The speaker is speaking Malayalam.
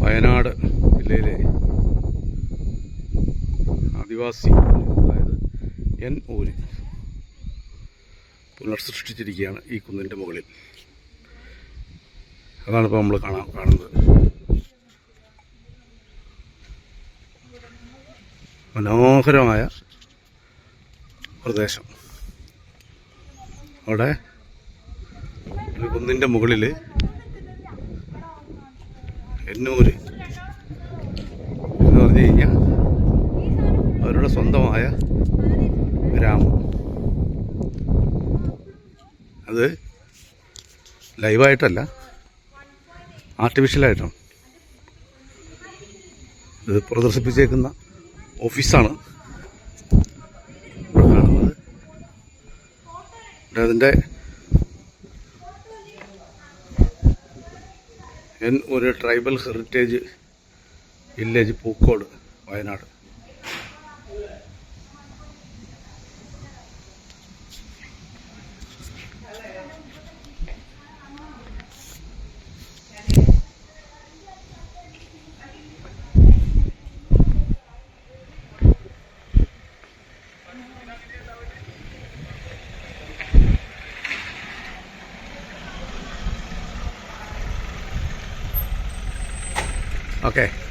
വയനാട് ജില്ലയിലെ ആദിവാസി അതായത് ഊര് പുനർസൃഷ്ടിച്ചിരിക്കുകയാണ് ഈ കുന്നിൻ്റെ മുകളിൽ. അതാണിപ്പോൾ നമ്മൾ കാണുന്നത്. മനോഹരമായ പ്രദേശം. അവിടെ ഒരു കുന്നിൻ്റെ മുകളിൽ എന്നൂര് എന്ന് പറഞ്ഞു കഴിഞ്ഞാൽ അവരുടെ സ്വന്തമായ ഗ്രാമം. അത് ലൈവായിട്ടല്ല, ആർട്ടിഫിഷ്യലായിട്ടാണ് ഇത് പ്രദർശിപ്പിച്ചേക്കുന്ന ഓഫീസാണ് കാണുന്നത്. അതിൻ്റെ ഒരു tribal heritage village, Pookode, Wayanad. Okay.